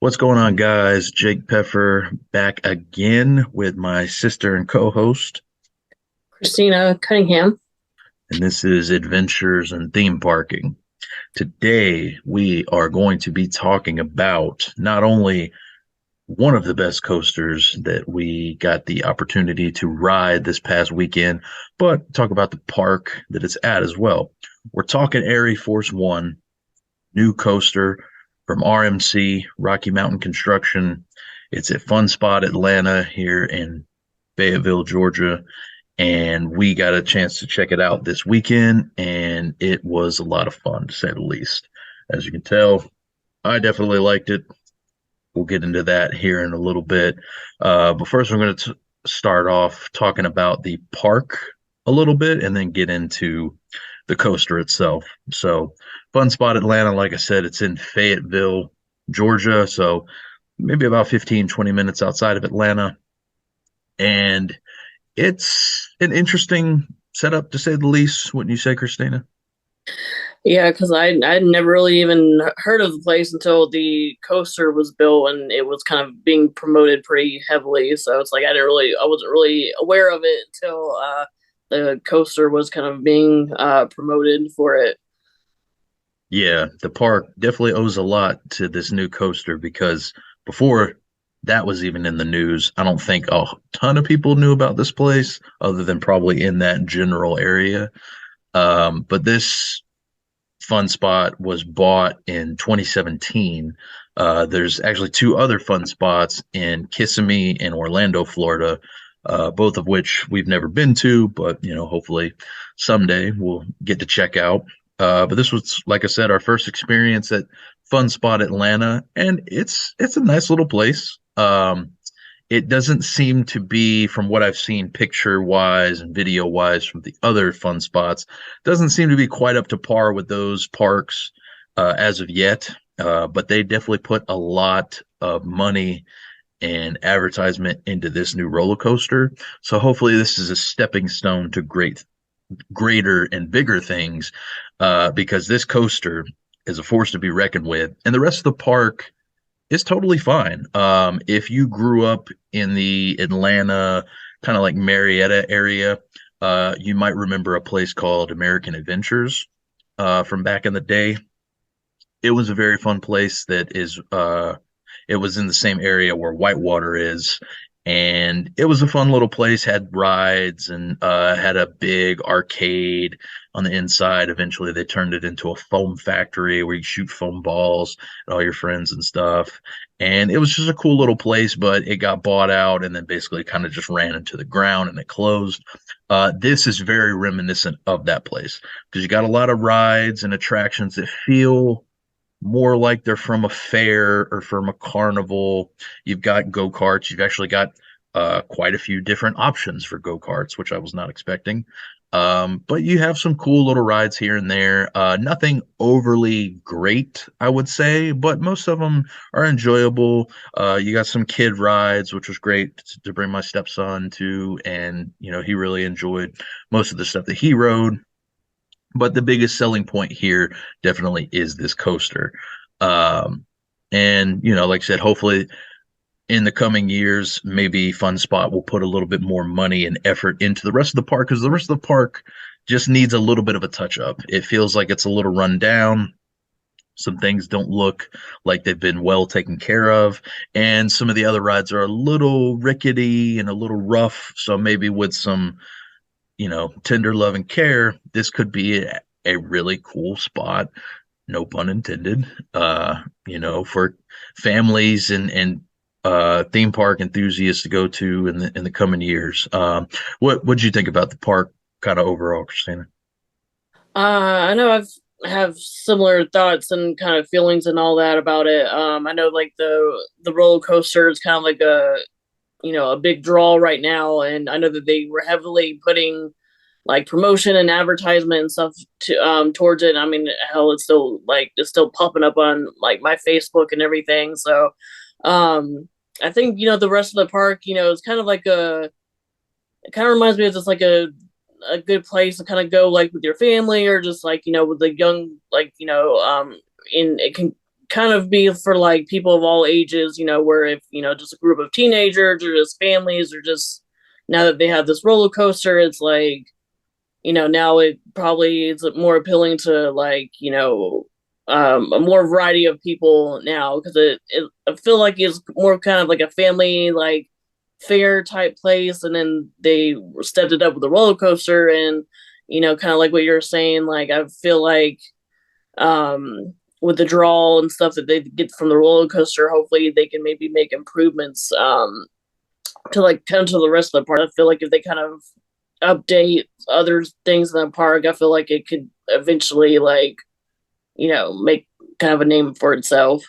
What's going on, guys? Jake Peffer back again with my sister and co-host, Christina Cunningham. and this is Adventures and Theme Parking. Today, we are going to be talking about not only one of the best coasters that we got the opportunity to ride this past weekend, but talk about the park that it's at as well. We're talking ArieForce One, new coaster from RMC, Rocky Mountain Construction. It's at Fun Spot Atlanta here in Fayetteville, Georgia. And we got a chance to check it out this weekend, and it was a lot of fun, to say the least. As you can tell, I definitely liked it. We'll get into that here in a little bit. But first, we're going to start off talking about the park a little bit and then get into the coaster itself. So, Fun Spot Atlanta, like I said, it's in Fayetteville, Georgia. So, maybe about 15, 20 minutes outside of Atlanta. And it's an interesting setup, to say the least. Wouldn't you say, Christina? Yeah, because I'd never really even heard of the place until the coaster was built and it was kind of being promoted pretty heavily. So it's like I wasn't really aware of it until the coaster was kind of being promoted for it. Yeah, the park definitely owes a lot to this new coaster because before that was even in the news, I don't think a ton of people knew about this place other than probably in that general area. But this fun spot was bought in 2017. There's actually two other fun spots in Kissimmee and Orlando, Florida, both of which we've never been to, but hopefully someday we'll get to check out. But this was, like I said, our first experience at Fun Spot Atlanta, and it's a nice little place. It doesn't seem to be, from what I've seen picture wise and video wise from the other fun spots, doesn't seem to be quite up to par with those parks as of yet. But they definitely put a lot of money and advertisement into this new roller coaster. So hopefully this is a stepping stone to greater and bigger things, because this coaster is a force to be reckoned with, and the rest of the park is totally fine. If you grew up in the Atlanta, kind of like Marietta area, you might remember a place called American Adventures from back in the day. It was a very fun place that is it was in the same area where Whitewater is, and it was a fun little place, had rides and had a big arcade on the inside. Eventually they turned it into a foam factory where you shoot foam balls at all your friends and stuff, and it was just a cool little place, but it got bought out and then basically kind of just ran into the ground and it closed. This is very reminiscent of that place because you got a lot of rides and attractions that feel more like they're from a fair or from a carnival. You've got go-karts. You've actually got quite a few different options for go-karts, which I was not expecting. But you have some cool little rides here and there. Nothing overly great, I would say, but most of them are enjoyable. You got some kid rides, which was great to bring my stepson to, and he really enjoyed most of the stuff that he rode. But the biggest selling point here definitely is this coaster. Um, and like I said, hopefully in the coming years, maybe Fun Spot will put a little bit more money and effort into the rest of the park because the rest of the park just needs a little bit of a touch up. It feels like it's a little run down. Some things don't look like they've been well taken care of, and some of the other rides are a little rickety and a little rough. So maybe with some tender love and care, this could be a really cool spot, no pun intended, for families and theme park enthusiasts to go to in the coming years. What'd you think about the park kind of overall, Christina? I know I've have similar thoughts and kind of feelings and all that about it. I know like the roller coaster is kind of like a big draw right now, and I know that they were heavily putting like promotion and advertisement and stuff towards it. I mean, hell, it's still popping up on like my Facebook and everything. So, I think the rest of the park, it's kind of like it kind of reminds me of just like a good place to kind of go like with your family or just like with the young, like in it can kind of be for like people of all ages, where if, just a group of teenagers or just families or just now that they have this roller coaster, it's like, now it probably is more appealing to like, a more variety of people now because I feel like it's more kind of like a family like fair type place, and then they stepped it up with a roller coaster, and kind of like what you're saying, like I feel like with the draw and stuff that they get from the roller coaster, hopefully they can maybe make improvements to like kind of to the rest of the park. I feel like if they kind of update other things in the park, I feel like it could eventually like make kind of a name for itself.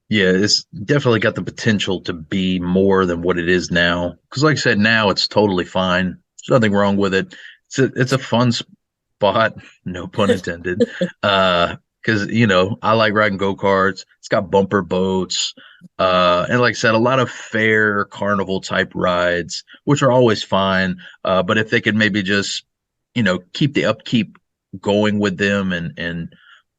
Yeah, it's definitely got the potential to be more than what it is now. Because, like I said, now it's totally fine. There's nothing wrong with it. It's a fun spot, no pun intended. Because I like riding go-karts. It's got bumper boats, and like I said, a lot of fair carnival type rides, which are always fine. But if they could maybe just, keep the upkeep going with them and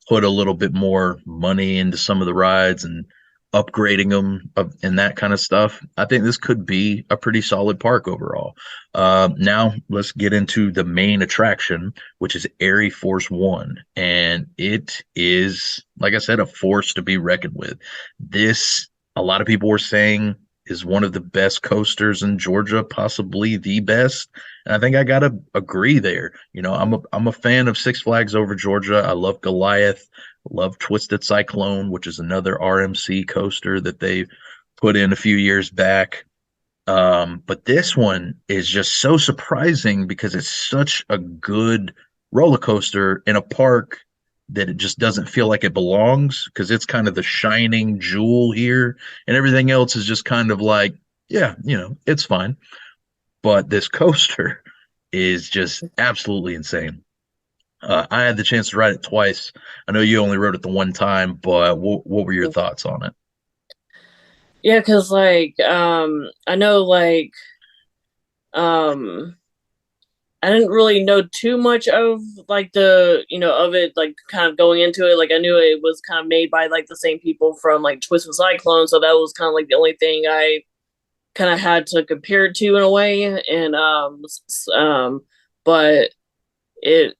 put a little bit more money into some of the rides and upgrading them and that kind of stuff, I think this could be a pretty solid park overall. Now let's get into the main attraction, which is ArieForce One, and it is, like I said, a force to be reckoned with. This, a lot of people were saying, is one of the best coasters in Georgia, possibly the best. And I think I gotta agree there. I'm a fan of Six Flags Over Georgia. I love Goliath, love Twisted Cyclone, which is another RMC coaster that they put in a few years back. But this one is just so surprising because it's such a good roller coaster in a park that it just doesn't feel like it belongs because it's kind of the shining jewel here, and everything else is just kind of like, yeah, it's fine. But this coaster is just absolutely insane. I had the chance to ride it twice. I know you only rode it the one time, but what were your thoughts on it? Yeah, because like I know like um I didn't really know too much of like the of it like kind of going into it. Like I knew it was kind of made by like the same people from like Twisted Cyclone, so that was kind of like the only thing I kind of had to compare it to in a way. And but it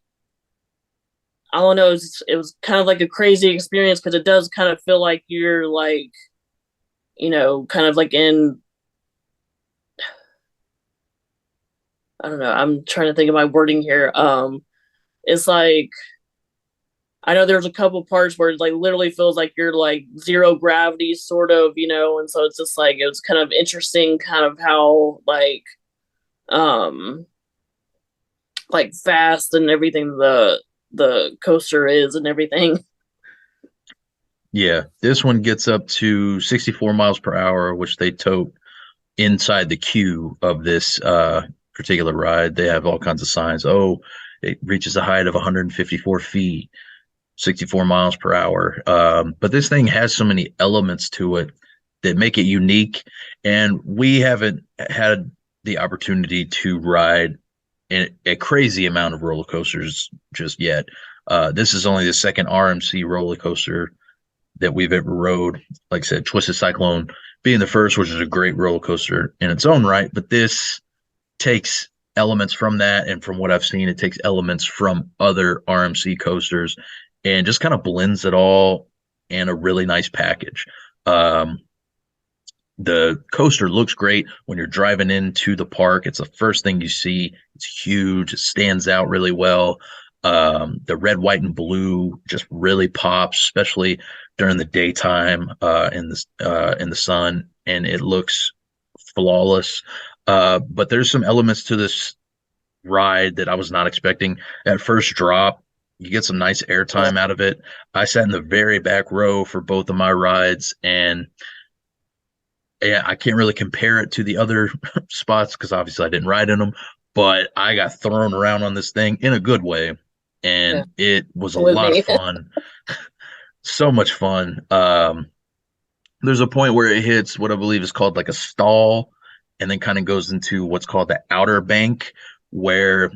I don't know, it was kind of like a crazy experience because it does kind of feel like you're like kind of like in I don't know. I'm trying to think of my wording here. It's like I know there's a couple parts where it like literally feels like you're like zero gravity, sort of, and so it's just like it was kind of interesting, kind of how um like fast and everything the coaster is and everything. Yeah, this one gets up to 64 miles per hour, which they tote inside the queue of this particular ride. They have all kinds of signs. Oh, it reaches a height of 154 feet, 64 miles per hour. But this thing has so many elements to it that make it unique. And we haven't had the opportunity to ride a crazy amount of roller coasters just yet. This is only the second RMC roller coaster that we've ever rode. Like I said, Twisted Cyclone being the first, which is a great roller coaster in its own right, but this takes elements from that, and from what I've seen, it takes elements from other RMC coasters and just kind of blends it all in a really nice package. Um, the coaster looks great when you're driving into the park. It's the first thing you see. It's huge. It stands out really well. The red, white, and blue just really pops, especially during the daytime in the sun, and it looks flawless. But there's some elements to this ride that I was not expecting. At first drop, you get some nice airtime out of it. I sat in the very back row for both of my rides, and yeah, I can't really compare it to the other spots because obviously I didn't ride in them, but I got thrown around on this thing in a good way, Yeah, and it was a with lot of me. fun. So much fun. There's a point where it hits what I believe is called like a stall, and then kind of goes into what's called the outer bank, where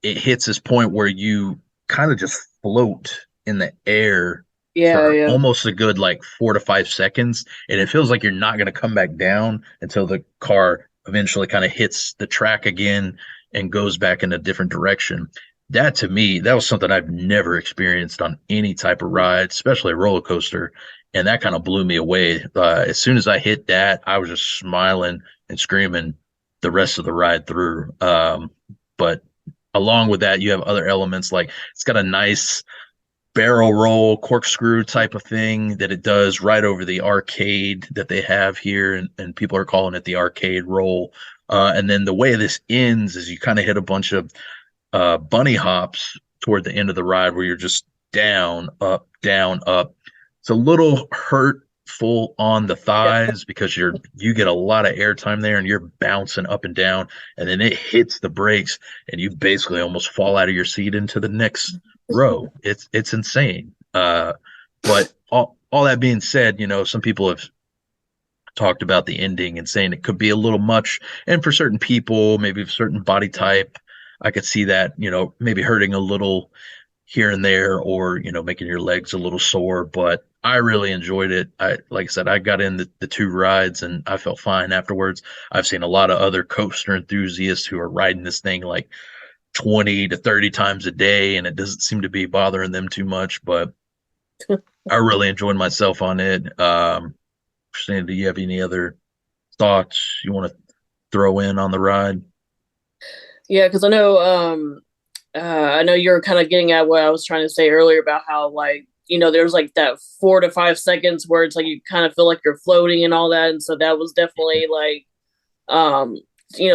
it hits this point where you kind of just float in the air Yeah, for yeah. almost a good like 4 to 5 seconds, and it feels like you're not going to come back down until the car eventually kind of hits the track again and goes back in a different direction. That to me, that was something I've never experienced on any type of ride, especially a roller coaster, and that kind of blew me away. As soon as I hit that, I was just smiling and screaming the rest of the ride through. But along with that, you have other elements like it's got a nice barrel roll corkscrew type of thing that it does right over the arcade that they have here, and people are calling it the arcade roll. And then the way this ends is you kind of hit a bunch of bunny hops toward the end of the ride where you're just down, up, down, up. It's a little hurtful on the Yeah. thighs because you get a lot of airtime there and you're bouncing up and down, and then it hits the brakes and you basically almost fall out of your seat into the next row. It's insane. But all that being said, some people have talked about the ending and saying it could be a little much. And for certain people, maybe a certain body type, I could see that, maybe hurting a little here and there or, making your legs a little sore. But I really enjoyed it. Like I said, I got in the two rides and I felt fine afterwards. I've seen a lot of other coaster enthusiasts who are riding this thing like 20 to 30 times a day, and it doesn't seem to be bothering them too much. But I really enjoyed myself on it. Christina, do you have any other thoughts you want to throw in on the ride? Yeah, because I know you're kind of getting at what I was trying to say earlier about how like there's like that 4 to 5 seconds where it's like you kind of feel like you're floating and all that, and so that was definitely like um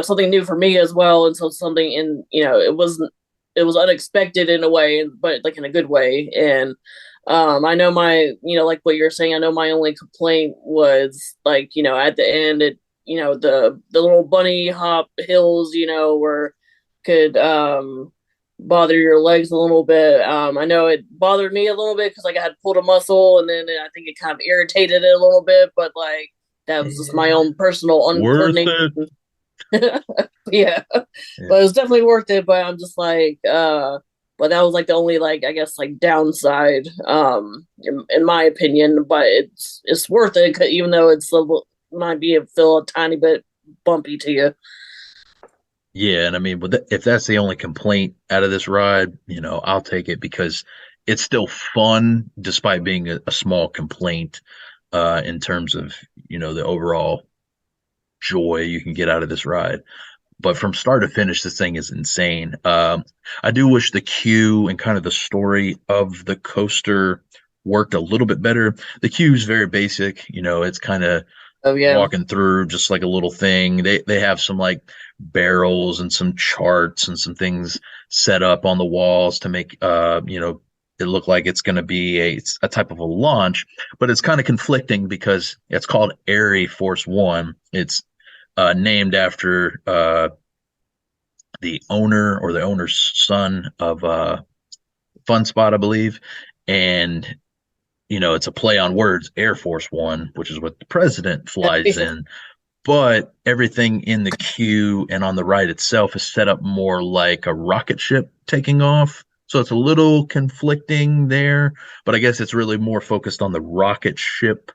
something new for me as well, and so something in it was unexpected in a way, but like in a good way. And I know my like what you're saying, I know my only complaint was like at the end it the little bunny hop hills were could bother your legs a little bit. I know it bothered me a little bit because like I had pulled a muscle, and then I think it kind of irritated it a little bit, but like that was just my own personal Worth uncoordinated. it. Yeah, but Yeah. it was definitely worth it. But I'm just like, but that was like the only like I guess like downside, in my opinion. But it's worth it even though it's a little, might be feel a tiny bit bumpy to you. Yeah, and I mean, if that's the only complaint out of this ride, I'll take it because it's still fun despite being a small complaint in terms of, the overall joy you can get out of this ride. But from start to finish, this thing is insane. I do wish the queue and kind of the story of the coaster worked a little bit better. The queue is very basic, it's kind of Oh yeah, walking through just like a little thing. They have some like barrels and some charts and some things set up on the walls to make it look like it's going to be a type of a launch, but it's kind of conflicting because it's called ArieForce One. It's named after the owner or the owner's son of Fun Spot, I believe, and it's a play on words, Air Force One, which is what the president flies in. But everything in the queue and on the ride itself is set up more like a rocket ship taking off. So it's a little conflicting there, but I guess it's really more focused on the rocket ship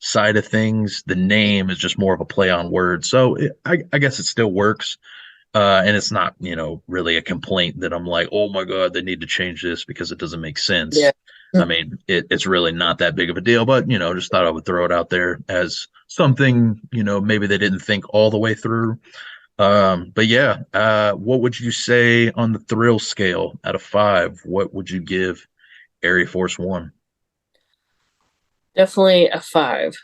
side of things. The name is just more of a play on words. So I guess it still works. And it's not, really a complaint that I'm like, oh my God, they need to change this because it doesn't make yeah. sense. I mean, it's really not that big of a deal, but, just thought I would throw it out there as something, maybe they didn't think all the way through. But yeah, what would you say on the thrill scale out of 5? What would you give Air Force One? Definitely a 5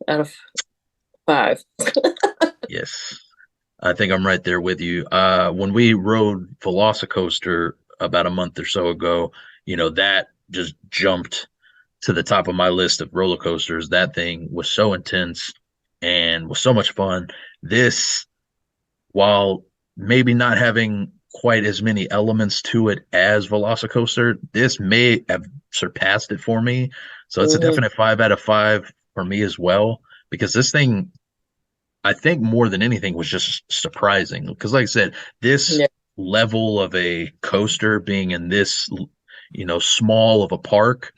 out of 5. Yes. I think I'm right there with you. When we rode Velocicoaster about a month or so ago, that just jumped to the top of my list of roller coasters. That thing was so intense and was so much fun. This, while maybe not having quite as many elements to it as Velocicoaster, this may have surpassed it for me. So it's a Hmm. definite 5 out of 5 for me as well, because this thing I think more than anything was just surprising because, like I said, this Yeah, level of a coaster being in this, small of a park,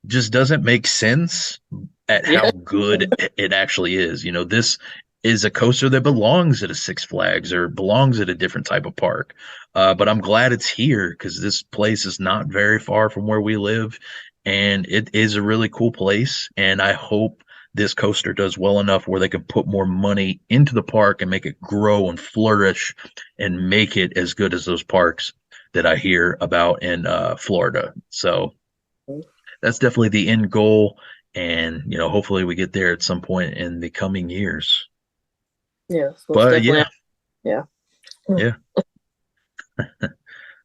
just doesn't make sense at Yeah. how good it actually is. You know, this is a coaster that belongs at a Six Flags or belongs at a different type of park. But I'm glad it's here because this place is not very far from where we live, and it is a really cool place. And I hope this coaster does well enough where they can put more money into the park and make it grow and flourish and make it as good as those parks that I hear about in Florida. So that's definitely the end goal. And, hopefully we get there at some point in the coming years. Yes, most But definitely. yeah, Yeah.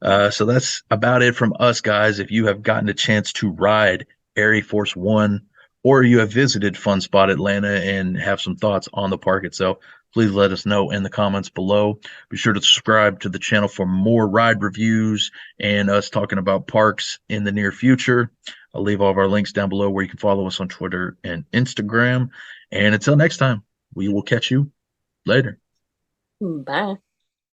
yeah. So that's about it from us, guys. If you have gotten a chance to ride ArieForce One or you have visited Fun Spot Atlanta and have some thoughts on the park itself, please let us know in the comments below. Be sure to subscribe to the channel for more ride reviews and us talking about parks in the near future. I'll leave all of our links down below where you can follow us on Twitter and Instagram. And until next time, we will catch you later. Bye.